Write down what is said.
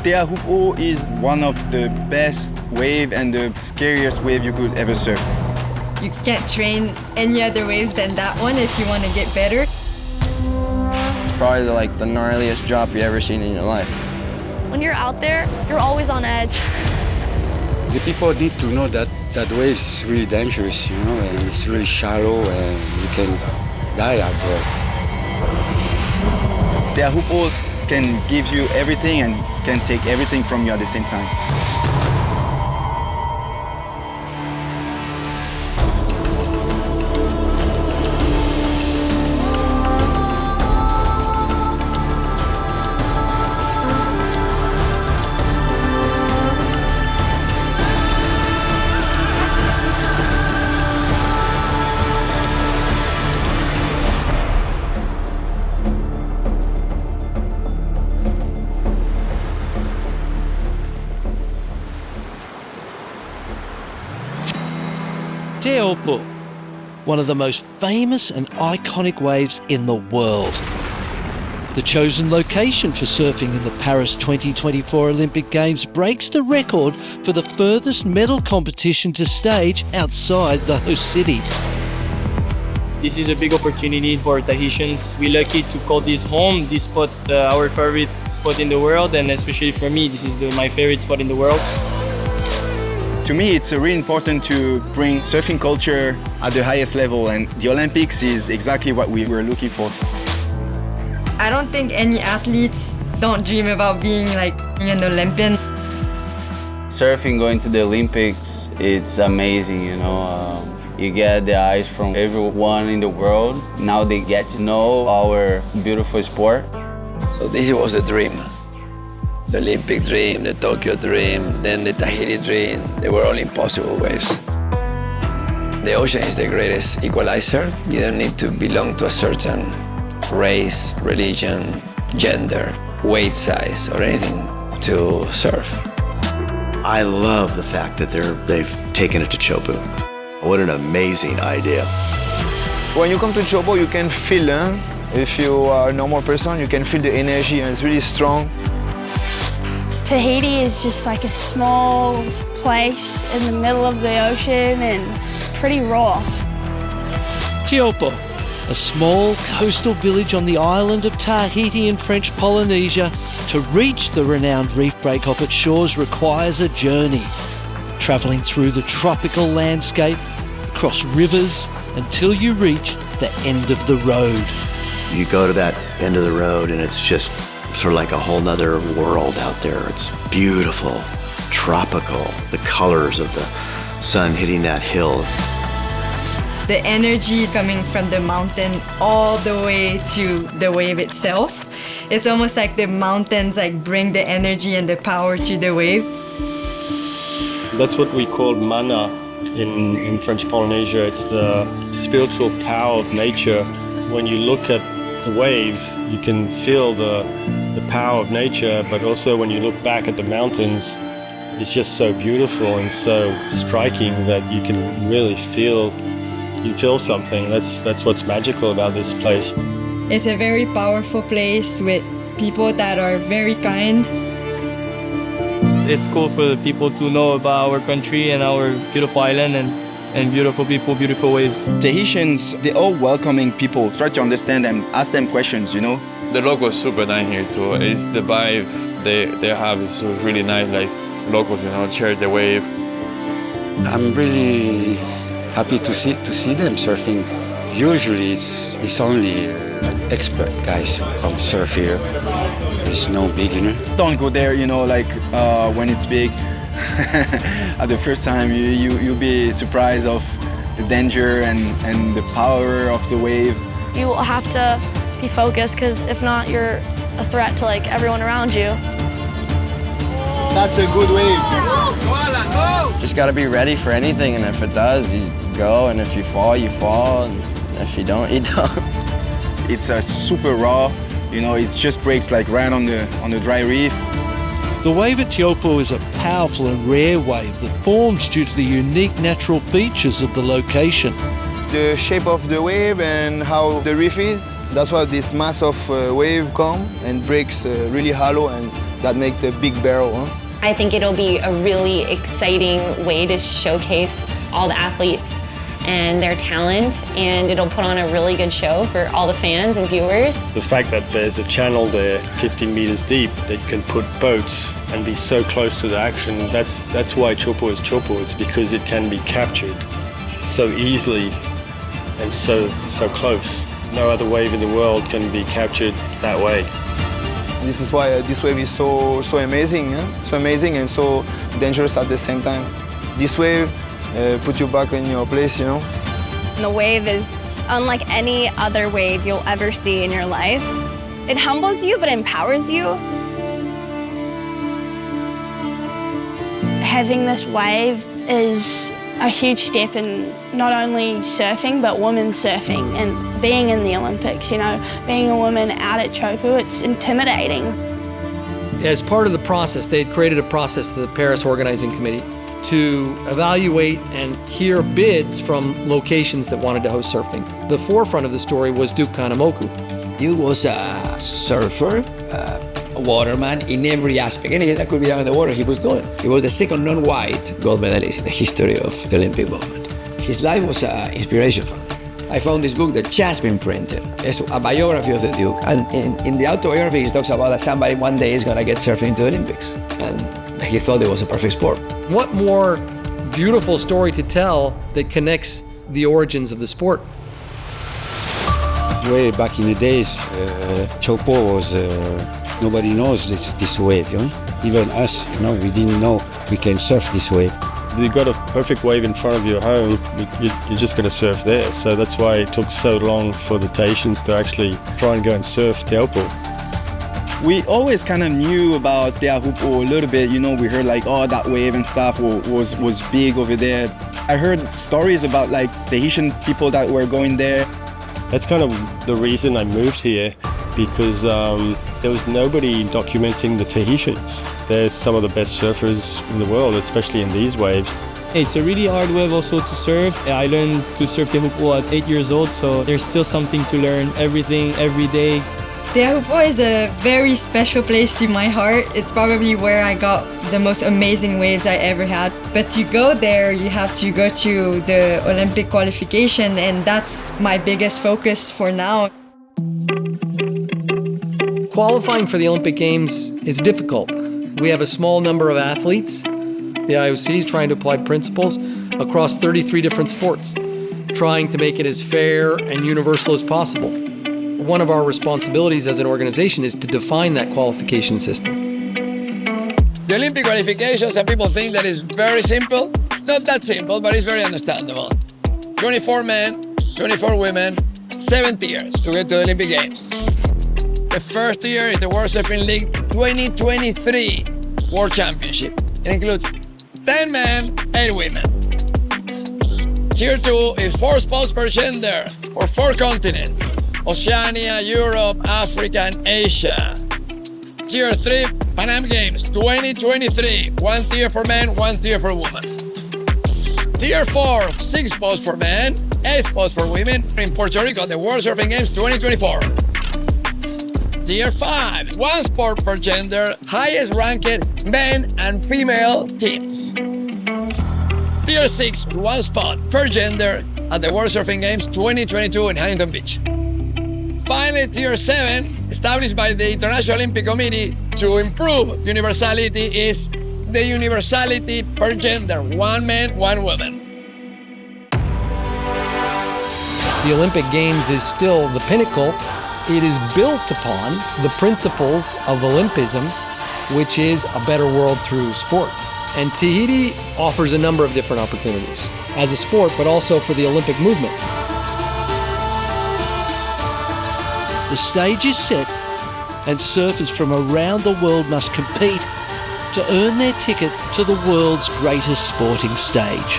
Teahupo'o is one of the best wave and the scariest wave you could ever surf. You can't train any other waves than that one if you want to get better. Probably the gnarliest drop you've ever seen in your life. When you're out there, you're always on edge. The people need to know that wave is really dangerous, and it's really shallow and you can die out there. Teahupo'o can give you everything and can take everything from you at the same time. Teahupo'o, one of the most famous and iconic waves in the world. The chosen location for surfing in the Paris 2024 Olympic Games breaks the record for the furthest medal competition to stage outside the host city. This is a big opportunity for Tahitians. We're lucky to call this home, this spot our favorite spot in the world, and especially for me, this is my favorite spot in the world. To me, it's really important to bring surfing culture at the highest level, and the Olympics is exactly what we were looking for. I don't think any athletes don't dream about being an Olympian. Surfing going to the Olympics, it's amazing, You get the eyes from everyone in the world. Now they get to know our beautiful sport. So this was the dream. The Olympic dream, the Tokyo dream, then the Tahiti dream. They were all impossible waves. The ocean is the greatest equalizer. You don't need to belong to a certain race, religion, gender, weight size, or anything to surf. I love the fact that they've taken it to Teahupo'o. What an amazing idea. When you come to Teahupo'o, you can feel, if you are a normal person, you can feel the energy and it's really strong. Tahiti is just like a small place in the middle of the ocean and pretty raw. Teahupo'o, a small coastal village on the island of Tahiti in French Polynesia. To reach the renowned reef break off its shores requires a journey, travelling through the tropical landscape, across rivers, until you reach the end of the road. You go to that end of the road and it's just sort of like a whole nother world out there. It's beautiful, tropical, the colors of the sun hitting that hill. The energy coming from the mountain all the way to the wave itself. It's almost like the mountains bring the energy and the power to the wave. That's what we call mana in French Polynesia. It's the spiritual power of nature. When you look at the wave, you can feel the power of nature, but also when you look back at the mountains, it's just so beautiful and so striking that you can really feel something. That's what's magical about this place. It's a very powerful place with people that are very kind. It's cool for the people to know about our country and our beautiful island and beautiful people, beautiful waves. Tahitians, they're all welcoming people. Try to understand them, ask them questions, The locals super nice here too. It's the vibe they have is really nice, like locals, share the wave. I'm really happy to see them surfing. Usually it's only expert guys who come surf here. There's no beginner. Don't go there, when it's big. At the first time, you'll be surprised of the danger and the power of the wave. You have to be focused, because if not, you're a threat to everyone around you. That's a good wave. Just gotta be ready for anything, and if it does, you go, and if you fall, you fall, and if you don't, you don't. It's super raw, it just breaks right on the dry reef. The wave at Teahupo'o is a powerful and rare wave that forms due to the unique natural features of the location. The shape of the wave and how the reef is, that's why this mass of wave come and breaks really hollow and that make the big barrel. Huh? I think it'll be a really exciting way to showcase all the athletes and their talent, and it'll put on a really good show for all the fans and viewers. The fact that there's a channel there 15 meters deep that you can put boats and be so close to the action, that's why Teahupo'o is Teahupo'o. It's because it can be captured so easily and so close. No other wave in the world can be captured that way. This is why this wave is so amazing, so amazing and so dangerous at the same time. This wave put you back in your place, you know. The wave is unlike any other wave you'll ever see in your life. It humbles you, but empowers you. Having this wave is a huge step in not only surfing, but women surfing and being in the Olympics. You know, being a woman out at Teahupo'o, it's intimidating. As part of the process, they had created a process, the Paris Organizing Committee, to evaluate and hear bids from locations that wanted to host surfing. The forefront of the story was Duke Kahanamoku. Duke was a surfer, a waterman in every aspect. Anything that could be done in the water, he was doing. He was the second non-white gold medalist in the history of the Olympic movement. His life was an inspiration for me. I found this book that just been printed. It's a biography of the Duke. And in the autobiography, he talks about that somebody one day is going to get surfing into the Olympics. And he thought it was a perfect sport. What more beautiful story to tell that connects the origins of the sport? Way back in the days, Teahupo'o was, nobody knows this wave, you know? Even us, you know, we didn't know we can surf this wave. You've got a perfect wave in front of your home, you're just going to surf there. So that's why it took so long for the Tahitians to actually try and go and surf Teahupo'o. We always kind of knew about Teahupo'o a little bit, you know, we heard like, oh, that wave and stuff was big over there. I heard stories about like Tahitian people that were going there. That's kind of the reason I moved here, because there was nobody documenting the Tahitians. They're some of the best surfers in the world, especially in these waves. It's a really hard wave also to surf. I learned to surf Teahupo'o at 8 years old, so there's still something to learn, everything, every day. Teahupo'o is a very special place to my heart. It's probably where I got the most amazing waves I ever had. But to go there, you have to go to the Olympic qualification, and that's my biggest focus for now. Qualifying for the Olympic Games is difficult. We have a small number of athletes. The IOC is trying to apply principles across 33 different sports, trying to make it as fair and universal as possible. One of our responsibilities as an organization is to define that qualification system. The Olympic qualification, some people think that it's very simple. It's not that simple, but it's very understandable. 24 men, 24 women, 7 tiers to get to the Olympic Games. The first tier is the World Surfing League 2023 World Championship. It includes 10 men, 8 women. Tier 2 is 4 spots per gender for 4 continents: Oceania, Europe, Africa, and Asia. Tier 3, Pan Am Games 2023. 1 tier for men, 1 tier for women. Tier 4, 6 spots for men, 8 spots for women in Puerto Rico at the World Surfing Games 2024. Tier 5, 1 sport per gender, highest ranked men and female teams. Tier 6, 1 spot per gender at the World Surfing Games 2022 in Huntington Beach. Finally, Tier 7, established by the International Olympic Committee to improve universality, is the universality per gender, 1 man, 1 woman. The Olympic Games is still the pinnacle. It is built upon the principles of Olympism, which is a better world through sport. And Tahiti offers a number of different opportunities as a sport, but also for the Olympic movement. The stage is set, and surfers from around the world must compete to earn their ticket to the world's greatest sporting stage.